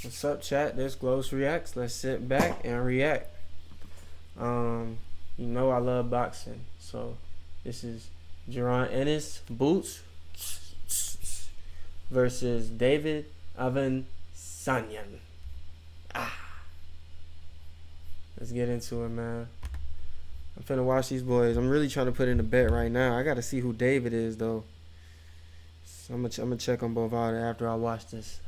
What's up, chat? This Glos Reacts. Let's sit back and react. You know I love boxing, so this is Jaron Ennis, Boots versus David Avanesyan. Let's get into it, man. I'm finna watch these boys. I'm really trying to put in a bet right now. I gotta see who David is, though. So I'm gonna check on both out after I watch this.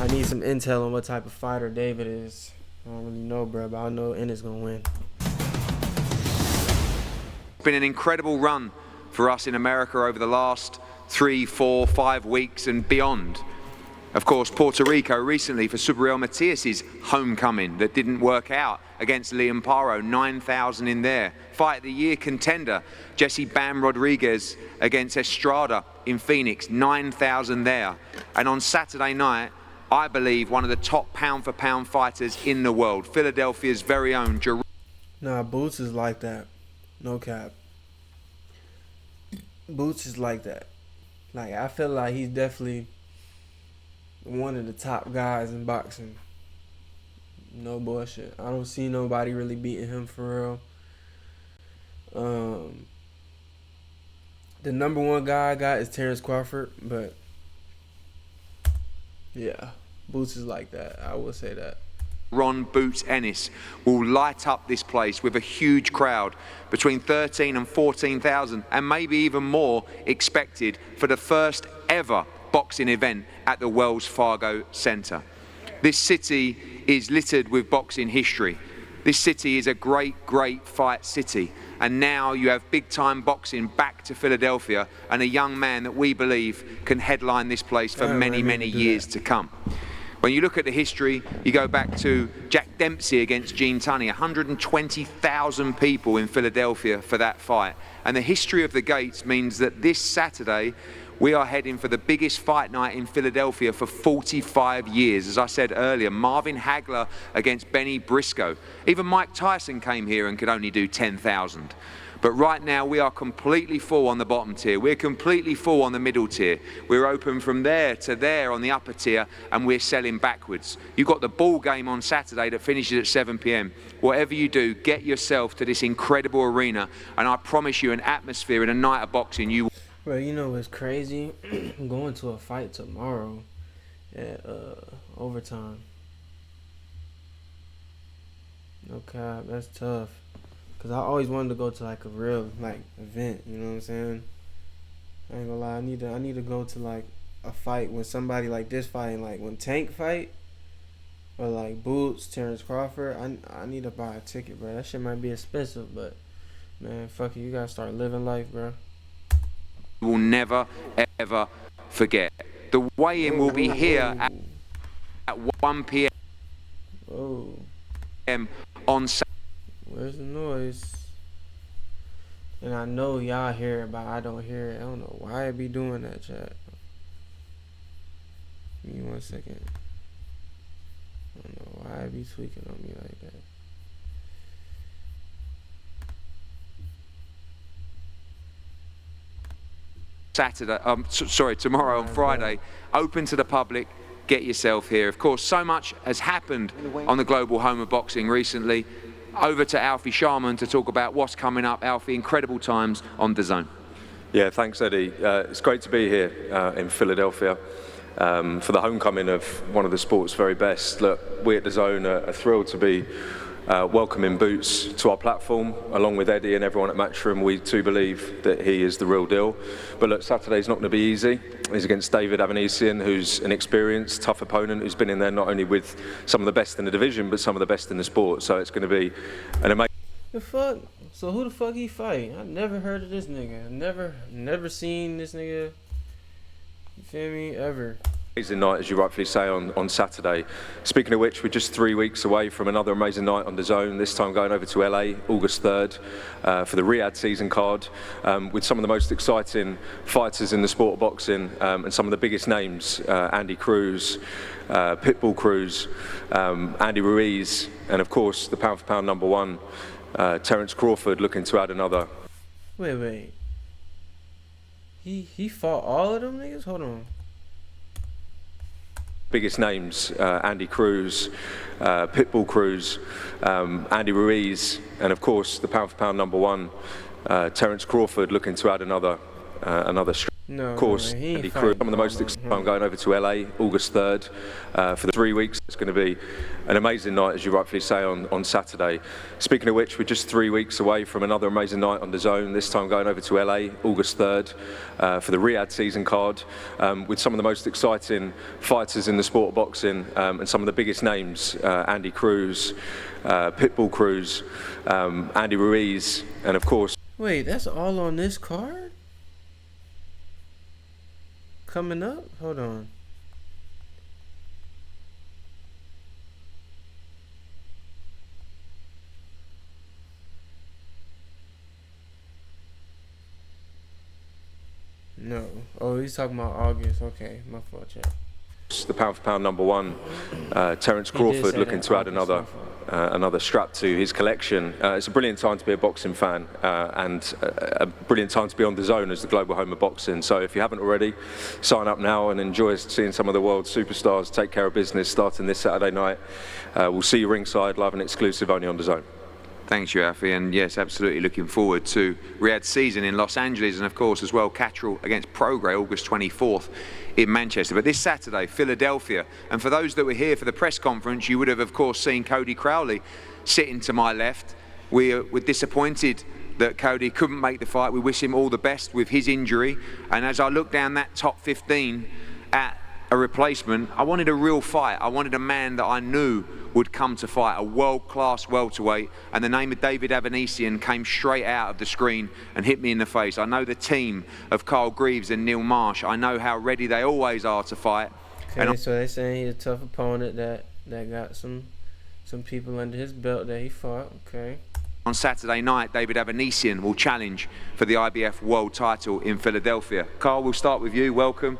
I need some intel on what type of fighter David is. I don't really know, bro, but I know Ennis gonna win. It's been an incredible run for us in America over the last 3, 4, 5 weeks and beyond. Of course, Puerto Rico recently for Subriel Matias's homecoming that didn't work out against Liam Paro, 9,000 in there. Fight of the year contender, Jesse Bam Rodriguez against Estrada in Phoenix, 9,000 there. And on Saturday night, I believe one of the top pound-for-pound fighters in the world, Philadelphia's very own Jaron. Nah, Boots is like that. No cap. Boots is like that. Like, I feel like he's definitely one of the top guys in boxing. No bullshit. I don't see nobody really beating him for real. The number one guy I got is Terrence Crawford, but yeah, Boots is like that. I will say that. Ron Boots Ennis will light up this place with a huge crowd, between 13 and 14,000, and maybe even more expected for the first ever boxing event at the Wells Fargo Center. This city is littered with boxing history. This city is a great fight city. And now you have big time boxing back to Philadelphia and a young man that we believe can headline this place for many years to come. When you look at the history, you go back to Jack Dempsey against Gene Tunney, 120,000 people in Philadelphia for that fight. And the history of the gates means that this Saturday, we are heading for the biggest fight night in Philadelphia for 45 years. As I said earlier, Marvin Hagler against Benny Briscoe. Even Mike Tyson came here and could only do 10,000. But right now we are completely full on the bottom tier. We're completely full on the middle tier. We're open from there to there on the upper tier, and we're selling backwards. You've got the ball game on Saturday that finishes at 7 p.m. Whatever you do, get yourself to this incredible arena, and I promise you an atmosphere and a night of boxing you. Bro, you know what's crazy? I'm going to a fight tomorrow at overtime. No cap, that's tough. Cause I always wanted to go to like a real like event, you know what I'm saying? I ain't gonna lie, I need to go to like a fight when somebody like this fighting, like when Tank fight, or like Boots, Terrence Crawford. I need to buy a ticket, bro. That shit might be expensive, but man, fuck it, you gotta start living life, bro. Will never ever forget. The weigh-in will be here at 1 p.m. on Saturday. Where's the noise? And I know y'all hear it, but I don't hear it. I don't know why it be doing that, chat. Give me 1 second. I don't know why it be tweaking on me like that. Tomorrow on Friday, open to the public. Get yourself here. Of course, so much has happened on the global home of boxing recently. Over to Alfie Sharman to talk about what's coming up. Alfie, incredible times on DAZN. Yeah, thanks, Eddie. It's great to be here in Philadelphia for the homecoming of one of the sport's very best. Look, we at DAZN are thrilled to be welcoming Boots to our platform, along with Eddie and everyone at Matchroom. We too believe that he is the real deal. But look, Saturday's not going to be easy. He's against David Avanesyan, who's an experienced, tough opponent who's been in there not only with some of the best in the division, but some of the best in the sport. So it's going to be an amazing. The fuck? So who the fuck he fight? I never heard of this nigga. Never seen this nigga. You feel me? Ever. Amazing night, as you rightfully say, on Saturday. Speaking of which, we're just 3 weeks away from another amazing night on DAZN, this time going over to LA, August 3rd, for the Riyadh season card, with some of the most exciting fighters in the sport of boxing, and some of the biggest names, Andy Cruz, Pitbull Cruz, Andy Ruiz, and of course, the pound-for-pound number one, Terrence Crawford, looking to add another. Wait. He fought all of them niggas? Hold on. biggest names, Andy Cruz, Pitbull Cruz, Andy Ruiz, and of course the pound-for-pound #1, Terence Crawford, looking to add another No, of course, he ain't Andy Cruz. Some of the most fighting exciting. I'm going over to LA August 3rd for the 3 weeks. It's going to be an amazing night, as you rightfully say, on Saturday. Speaking of which, we're just 3 weeks away from another amazing night on the Zone. This time going over to LA August 3rd for the Riyadh season card with some of the most exciting fighters in the sport of boxing and some of the biggest names, Andy Cruz, Pitbull Cruz, Andy Ruiz, and of course. Wait, that's all on this card? Coming up? Hold on. No. Oh, he's talking about August. Okay, my fault, chat. The pound-for-pound #1, Terence Crawford, looking to add another strap to his collection. It's a brilliant time to be a boxing fan and a brilliant time to be on the Zone as the global home of boxing. So if you haven't already, sign up now and enjoy seeing some of the world's superstars take care of business starting this Saturday night. We'll see you ringside, live and exclusive, only on the Zone. Thanks, you, Alfie, and yes, absolutely looking forward to Riyadh season in Los Angeles, and of course as well Catterall against Prograis August 24th in Manchester. But this Saturday, Philadelphia, and for those that were here for the press conference, you would have of course seen Cody Crowley sitting to my left. We're disappointed that Cody couldn't make the fight. We wish him all the best with his injury, and as I look down that top 15 at a replacement, I wanted a real fight. I wanted a man that I knew would come to fight, a world-class welterweight, and the name of David Avanesyan came straight out of the screen and hit me in the face. I know the team of Carl Greaves and Neil Marsh. I know how ready they always are to fight. Okay, so they're saying he's a tough opponent that got some people under his belt that he fought. Okay. On Saturday night, David Avanesyan will challenge for the IBF world title in Philadelphia. Carl, we'll start with you. Welcome.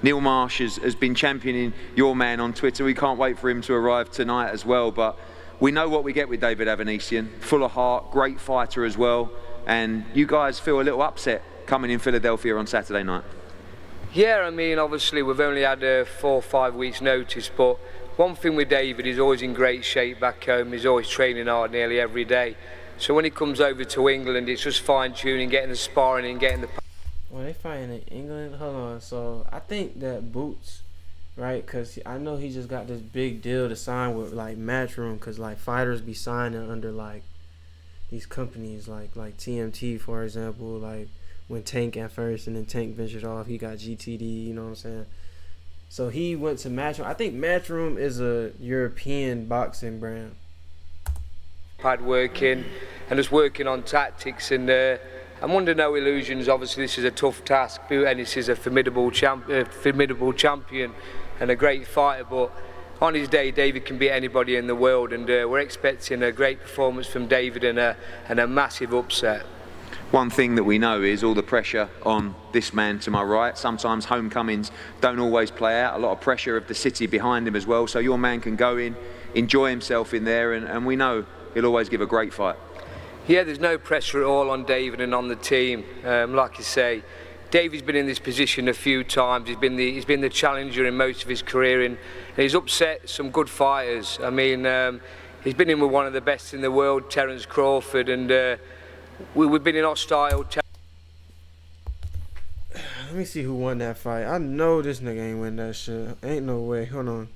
Neil Marsh has been championing your man on Twitter. We can't wait for him to arrive tonight as well. But we know what we get with David Avanesyan. Full of heart, great fighter as well. And you guys feel a little upset coming in Philadelphia on Saturday night. Yeah, I mean, obviously we've only had 4 or 5 weeks notice, but one thing with David, he's always in great shape back home. He's always training hard nearly every day. So when he comes over to England, it's just fine-tuning, getting the sparring and getting the... Well, they fighting in England? Hold on. So I think that Boots, right? Because I know he just got this big deal to sign with, like, Matchroom, because, like, fighters be signing under, like, these companies, like TMT, for example, like, when Tank at first and then Tank ventured off, he got GTD, you know what I'm saying? So he went to Matchroom. I think Matchroom is a European boxing brand. Pad working and just working on tactics, and I'm under no illusions. Obviously this is a tough task. Boot Ennis is a formidable champion and a great fighter, but on his day David can beat anybody in the world, and we're expecting a great performance from David and a massive upset. One thing that we know is all the pressure on this man to my right. Sometimes homecomings don't always play out. A lot of pressure of the city behind him as well. So your man can go in, enjoy himself in there, and we know he'll always give a great fight. Yeah, there's no pressure at all on David and on the team. Like you say, David's been in this position a few times. He's been the challenger in most of his career, and he's upset some good fighters. I mean, he's been in with one of the best in the world, Terence Crawford, and we've been in hostile. Let me see who won that fight. I know this nigga ain't win that shit. Ain't no way. Hold on.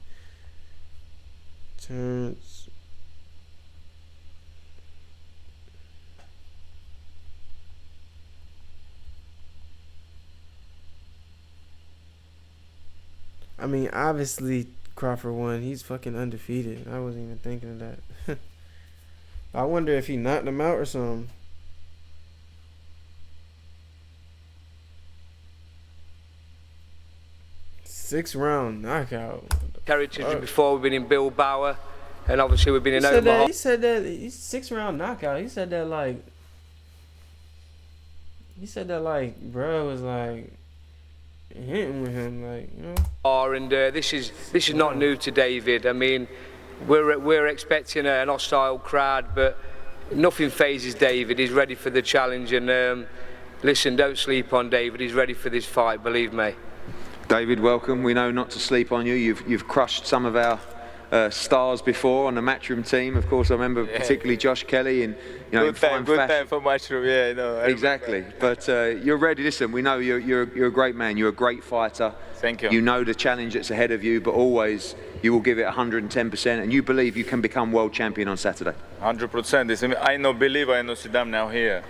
Terence. I mean, obviously Crawford won. He's fucking undefeated. I wasn't even thinking of that. I wonder if he knocked him out or something. Six-round knockout. Heritage before, we've been in Bill Bauer, and obviously we've been in Omaha. He said that he's 6-round knockout. He said that like bro was like hitting with him, like, you know. And this is not new to David. I mean, we're expecting an hostile crowd, but nothing phases David. He's ready for the challenge, and listen, don't sleep on David. He's ready for this fight, believe me. David, welcome. We know not to sleep on you. You've crushed some of our stars before on the Matchroom team. Of course, I remember particularly Josh Kelly and good time for Matchroom. Yeah, I know. Exactly. But you're ready. Listen, we know you're a great man. You're a great fighter. Thank you. You know the challenge that's ahead of you, but always you will give it 110%, and you believe you can become world champion on Saturday. 100%. I know, believe I know sit down now here.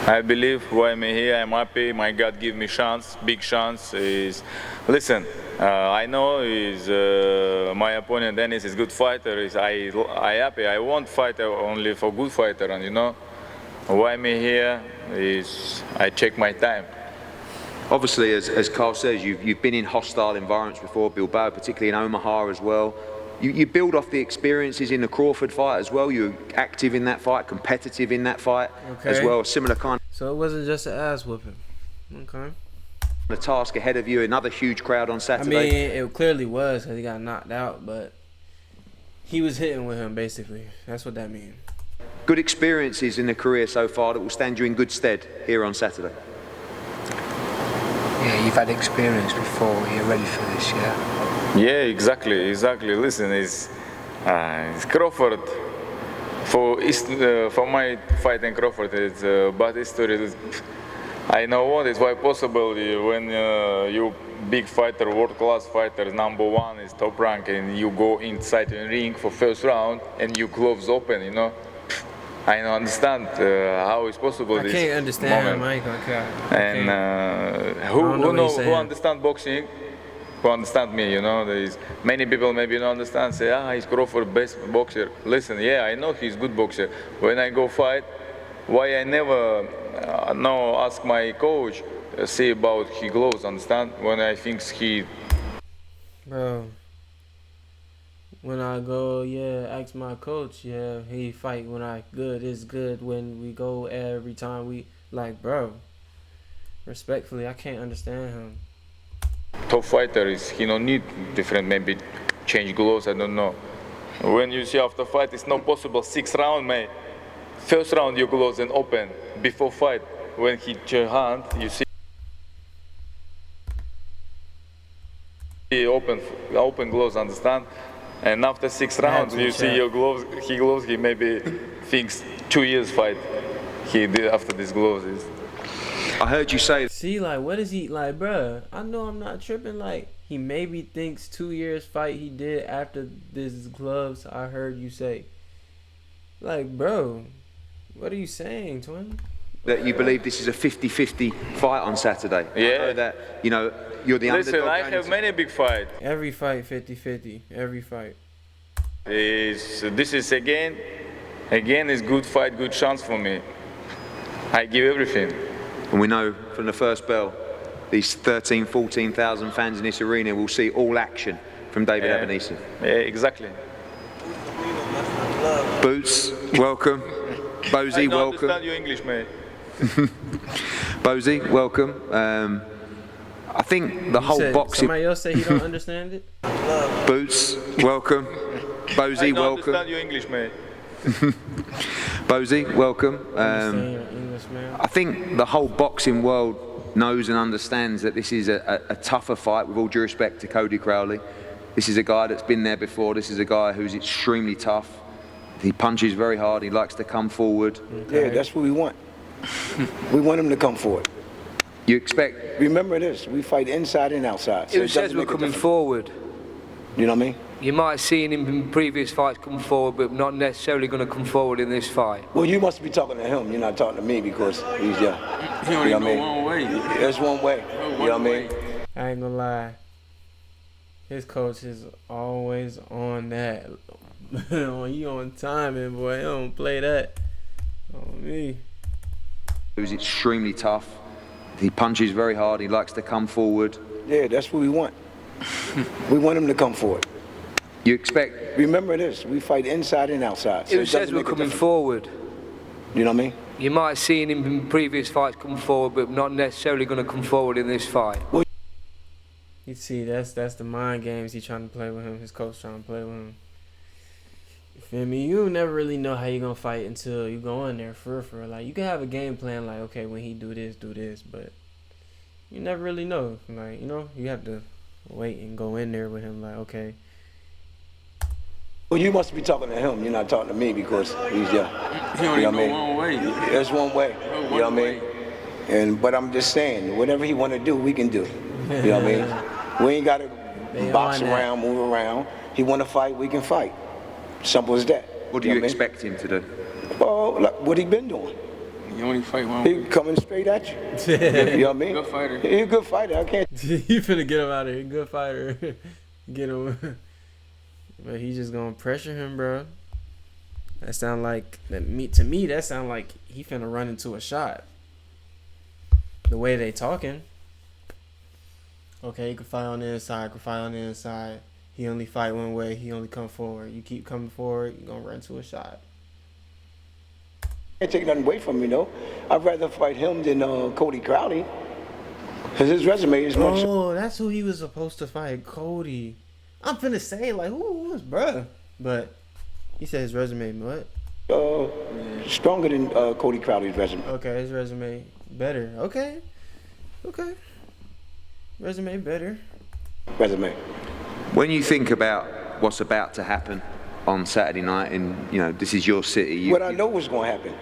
I believe why I'm here. I'm happy. My God give me chance, big chance. Listen, I know my opponent Ennis is good fighter. I happy. I want fighter only for good fighter, and you know why I'm here is I check my time. Obviously, as Carl says, you've been in hostile environments before, Bilbao, particularly in Omaha as well. You build off the experiences in the Crawford fight as well. You're active in that fight, competitive in that fight as well, a similar kind So it wasn't just an ass whooping. Okay. of task ahead of you, another huge crowd on I Saturday. mean, it clearly was because he got knocked out, but he was hitting with him, basically. That's what that means. Good experiences in the career so far that will stand you in good stead here on Saturday. Yeah, you've had experience before. You're ready for this, yeah? Yeah, exactly. Listen, it's Crawford. For my fight in Crawford, it's a bad history. I know what is why possible when you big fighter, world class fighter, #1 is top rank, and you go inside the ring for first round and your gloves open. You know, I don't understand how it's possible. I can't understand, Mike. And who understand boxing? Who understand me? You know, there's many people maybe don't understand. Say, he's Crawford best boxer. Listen, yeah, I know he's good boxer. When I go fight, why I never ask my coach say about his gloves? Understand? When I think he. Bro. When I go, ask my coach, he fight when I good. It's good when we go every time we, like, bro. Respectfully, I can't understand him. Top fighter he don't need different, maybe change gloves, I don't know. When you see after fight, it's not possible. 6th round, mate. First round, your gloves and open before fight. When he your hand, you see open gloves, understand? And after 6th round, you see your gloves. He maybe thinks 2 years fight. He did after these gloves. I heard you say. See, like, what is he like, bruh? I know I'm not tripping. Like, he maybe thinks 2 years fight he did after this gloves. I heard you say, like, bro, what are you saying, twin? That you believe this is a 50-50 fight on Saturday. Yeah. I know that, you know, you're the underdog. Listen, I have many big fights. Every fight 50-50. Every fight. This is again is good fight, good chance for me. I give everything. And we know from the first bell, these 13,000, 14,000 fans in this arena will see all action from David Avanesyan. Yeah, exactly. Boots, welcome. Bozy, welcome. I don't understand your English, mate. Bozy, welcome. I think the whole boxing. Somebody else say he don't understand it? Boots, welcome. Bozy, I don't welcome. understand your English, mate. Bozy, welcome. English, man. I think the whole boxing world knows and understands that this is a tougher fight, with all due respect to Cody Crowley. This is a guy that's been there before. This is a guy who's extremely tough. He punches very hard. He likes to come forward. Yeah, that's what we want. We want him to come forward. You expect... Remember this, we fight inside and outside. So Who says we're coming forward? You know what I mean? You might have seen him in previous fights come forward, but not necessarily going to come forward in this fight. Well, you must be talking to him. You're not talking to me because he's young. He only go one way. There's one way. You know what I mean? I ain't gonna lie. His coach is always on that. He on timing, boy. He don't play that on me. Who's extremely tough. He punches very hard. He likes to come forward. Yeah, that's what we want. We want him to come forward. You expect... Remember this, we fight inside and outside. So Who says we're coming forward? You know what I mean? You might have seen him in previous fights come forward, but not necessarily going to come forward in this fight. You see, that's the mind games he trying to play with him. His coach trying to play with him. You feel me? You never really know how you gonna fight until you go in there for real. Like, you can have a game plan like, okay, when he do this, but you never really know. Like, you know, you have to wait and go in there with him. Like, okay. Well, you must be talking to him. You're not talking to me because he's young. He only go one way. There's one way. You know what I mean? But I'm just saying, whatever he want to do, we can do. You know what I mean? We ain't got to box around, move around. He want to fight, we can fight. Simple as that. What do you expect him to do? Well, like what he been doing. You only fight one way. He coming straight at you. You know what I mean? Good fighter. He's a good fighter. I can't. You finna get him out of here. Good fighter. Get him. But he's just gonna pressure him, bro. That sound like to me. That sound like he finna run into a shot. The way they talking. Okay, he can fight on the inside. Can fight on the inside. He only fight one way. He only come forward. You keep coming forward, you're gonna run into a shot. Can't take nothing away from me though. I'd rather fight him than Cody Crowley. Cause his resume is much. Oh, that's who he was supposed to fight, Cody. I'm finna say like who was bruh, but he said his resume what? Stronger than Cody Crowley's resume. Okay, his resume better. Okay. Resume better. Resume. When you think about what's about to happen on Saturday night, and you know this is your city. What I know what's going to happen.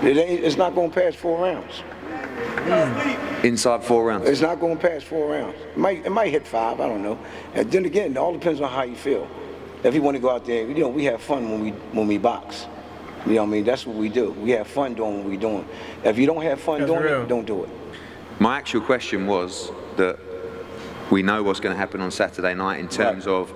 It's not going to pass 4 rounds. Inside 4 rounds. It's not going to pass 4 rounds. It might hit 5. I don't know. And then again, it all depends on how you feel. If you want to go out there, you know, we have fun when we box. You know what I mean? That's what we do. We have fun doing what we're doing. If you don't have fun doing it, don't do it. My actual question was that we know what's going to happen on Saturday night in terms of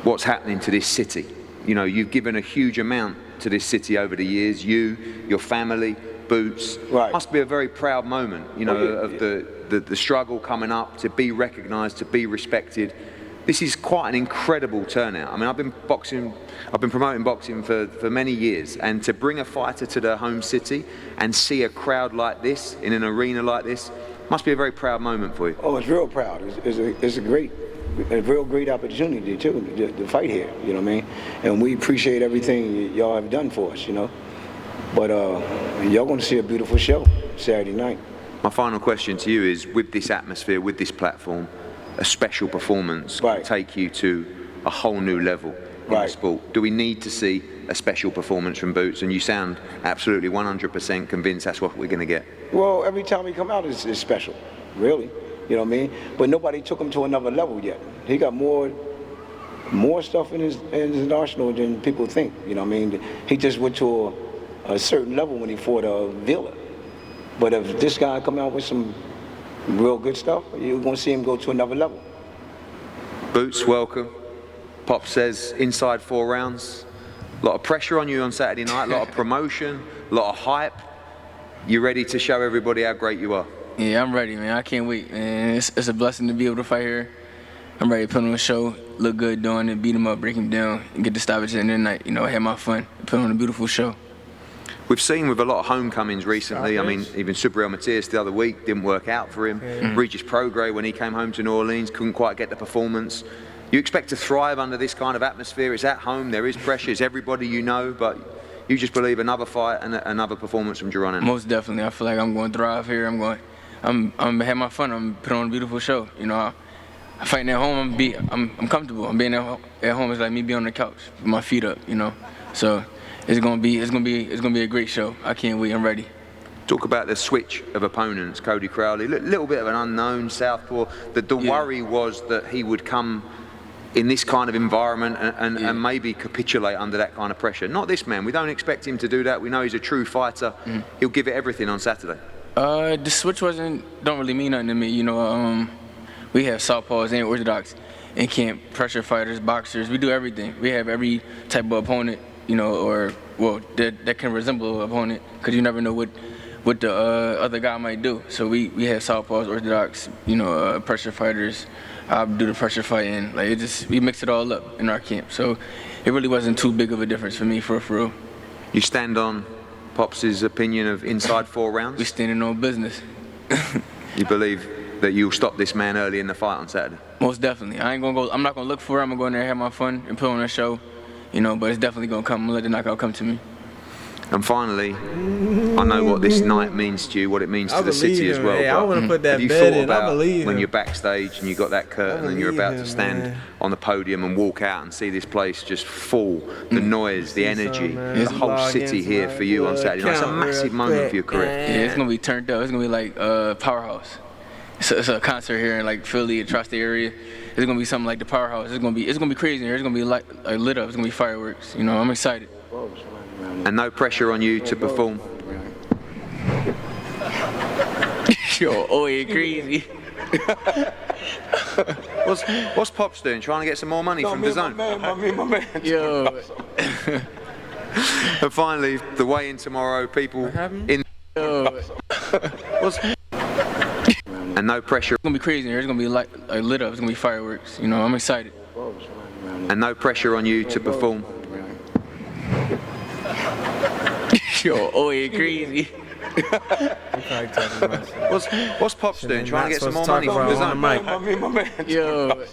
what's happening to this city. You know, you've given a huge amount to this city over the years. You, your family, Boots. Must be a very proud moment, you know, of the struggle coming up, to be recognised, to be respected. This is quite an incredible turnout. I mean, I've been promoting boxing for many years, and to bring a fighter to their home city and see a crowd like this in an arena like this must be a very proud moment for you. Oh, it's real proud. It's a real great opportunity too to fight here. You know what I mean? And we appreciate everything y'all have done for us. You know, but y'all going to see a beautiful show Saturday night. My final question to you is: with this atmosphere, with this platform, a special performance can take you to a whole new level in the sport. Do we need to see a special performance from Boots? And you sound absolutely 100% convinced that's what we're going to get. Well, every time he come out is special, really. You know what I mean? But nobody took him to another level yet. He got more stuff in his arsenal than people think. You know what I mean? He just went to a certain level when he fought Villa. But if this guy come out with some real good stuff, you're going to see him go to another level. Boots, welcome. Pop says inside 4 rounds. A lot of pressure on you on Saturday night, a lot of promotion, a lot of hype. You ready to show everybody how great you are? Yeah, I'm ready, man. I can't wait, man. It's a blessing to be able to fight here. I'm ready to put on a show, look good doing it, beat him up, break him down, and get the stoppage at the end of the night. You know, have my fun, put on a beautiful show. We've seen with a lot of homecomings recently, I mean, even Subriel Matias the other week didn't work out for him. Regis Prograis, when he came home to New Orleans, couldn't quite get the performance. You expect to thrive under this kind of atmosphere. It's at home, there is pressure, it's everybody you know, but you just believe another fight and another performance from Jaron Ennis. Most definitely. I feel like I'm going to thrive here. I'm have my fun. I'm put on a beautiful show. You know, I fighting at home. I'm comfortable. I'm being at home. It's like me being on the couch with my feet up. You know, so it's gonna be a great show. I can't wait. I'm ready. Talk about the switch of opponents. Cody Crowley, a little bit of an unknown southpaw. The worry was that he would come in this kind of environment and maybe capitulate under that kind of pressure. Not this man. We don't expect him to do that. We know he's a true fighter. He'll give it everything on Saturday. The switch don't really mean nothing to me. You know, we have southpaws and orthodox in camp, pressure fighters, boxers. We do everything. We have every type of opponent, you know, that can resemble an opponent, because you never know what the other guy might do. So we have southpaws, orthodox, you know, pressure fighters. I do the pressure fighting. Like we mix it all up in our camp. So it really wasn't too big of a difference for me, for real. You stand on Pops' opinion of inside 4 rounds? We standing on business. You believe that you'll stop this man early in the fight on Saturday? Most definitely. I'm not gonna look for it. I'm gonna go in there and have my fun and put on a show, you know. But it's definitely gonna come. I'm gonna let the knockout come to me. And finally, I know what this night means to you, what it means to the city as well. Hey, I want to put that have you bet thought in. I believe about when him. you're backstage and you got that curtain and you're about to stand on the podium and walk out and see this place just full, the noise, the energy, the whole city here for you on Saturday night? It's a massive moment for your career. Yeah, it's gonna be turned up. It's gonna be like Powerhouse. It's a concert here in like Philly and tri-state area. It's gonna be something like the Powerhouse. It's gonna be crazy here. It's gonna be like lit up. It's gonna be fireworks. You know, I'm excited. And no pressure on you to perform. Yo, oh yeah, crazy. What's Pops doing? Trying to get some more money from the zone? My man. Yo. And finally, the weigh-in tomorrow, people in. Yo. And no pressure. It's gonna be crazy here. It's gonna be like lit up. It's gonna be fireworks. You know, I'm excited. And no pressure on you to perform. Yo, oh yeah, crazy. What's Pops doing? Trying to get some more money from the zone? My man. Yo.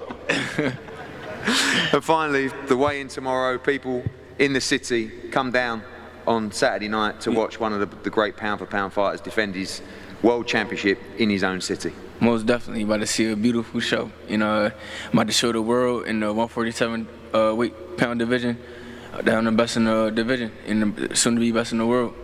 And finally, the weigh-in tomorrow, people in the city come down on Saturday night to watch one of the great pound-for-pound fighters defend his world championship in his own city. Most definitely, about to see a beautiful show. You know, I'm about to show the world in the 147 weight pound division that I'm the best in the division and soon to be best in the world.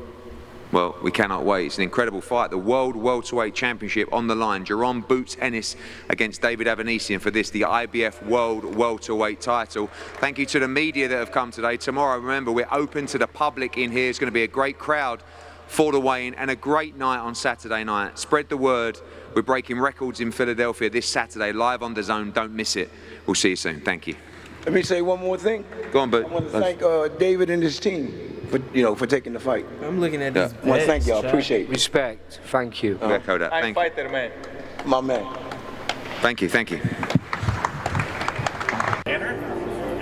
Well, we cannot wait. It's an incredible fight. The World Welterweight Championship on the line. Jaron "Boots" Ennis against David Avanesyan for this, the IBF World Welterweight title. Thank you to the media that have come today. Tomorrow, remember, we're open to the public in here. It's going to be a great crowd for the weigh-in and a great night on Saturday night. Spread the word. We're breaking records in Philadelphia this Saturday, live on DAZN. Don't miss it. We'll see you soon. Thank you. Let me say one more thing. Go on, Boot. I want to thank David and his team for taking the fight. I'm looking at these. I want to thank y'all. Appreciate it. Respect. Thank you. Echo that. I'm Thank you. fighter, man. My man. Thank you. Thank you.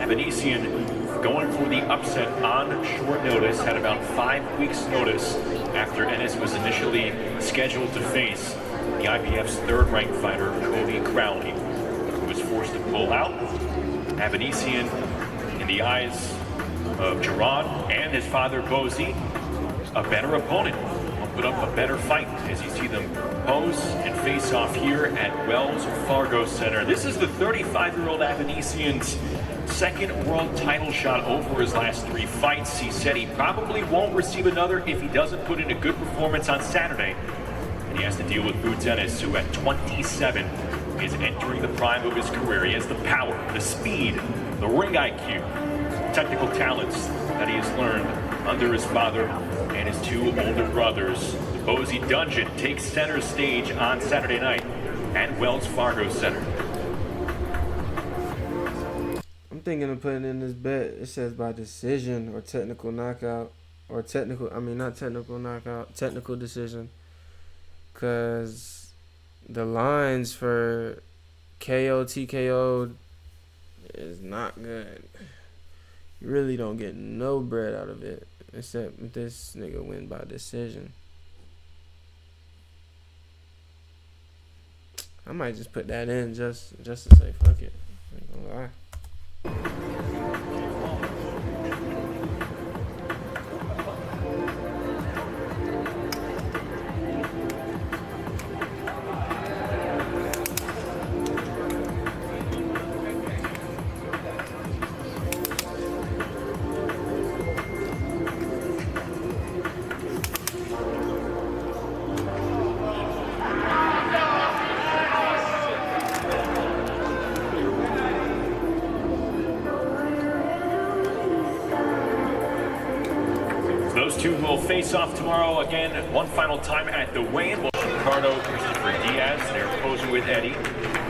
Avanesyan going for the upset on short notice, had about 5 weeks notice after Ennis was initially scheduled to face the IBF's third-ranked fighter, Cody Crowley, who was forced to pull out. Avanesyan, in the eyes of Jaron and his father, Bozy, a better opponent. Will put up a better fight as you see them pose and face off here at Wells Fargo Center. This is the 35-year-old Avanesyan's second world title shot over his last 3 fights. He said he probably won't receive another if he doesn't put in a good performance on Saturday. And he has to deal with Boots Ennis, who at 27 is entering the prime of his career. He has the power, the speed, the ring IQ, technical talents that he has learned under his father and his 2 older brothers. The Bozy Dungeon takes center stage on Saturday night at Wells Fargo Center. I'm thinking of putting in this bet. It says by decision or technical knockout, or not technical knockout, technical decision. Cause the lines for KO, TKO is not good. You really don't get no bread out of it, except if this nigga win by decision. I might just put that in just to say fuck it. I ain't gonna lie. Those two will face off tomorrow again, one final time at the weigh-in. Ricardo, Christopher Diaz, they're posing with Eddie.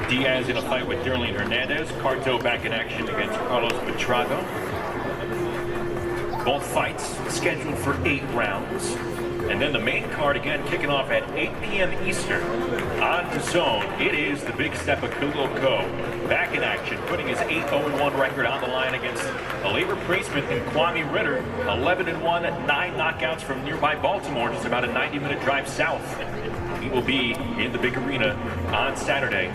Diaz in a fight with Derlin Hernandez. Carto back in action against Carlos Petrago. Both fights scheduled for 8 rounds. And then the main card again kicking off at 8 p.m. Eastern on DAZN. It is the big step of Khalil Ko back in action, putting his 8-0-1 record on the line against a labor placement in Kwame Ritter. 11-1, 9 knockouts from nearby Baltimore, just about a 90-minute drive south. He will be in the big arena on Saturday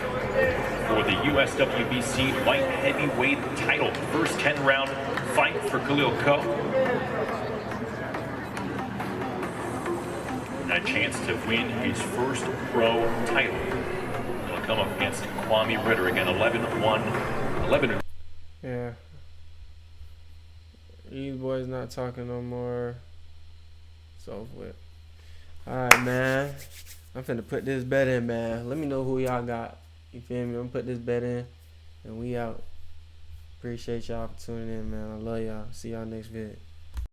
for the USWBC light heavyweight title. First 10-round fight for Khalil Ko. a chance to win his first pro title. He'll come up against Kwame Ritter again, 11-1, 11. Yeah. These boys not talking no more. So with. Alright, man. I'm finna put this bet in, man. Let me know who y'all got. You feel me? I'm gonna put this bet in. And we out. Appreciate y'all for tuning in, man. I love y'all. See y'all next vid.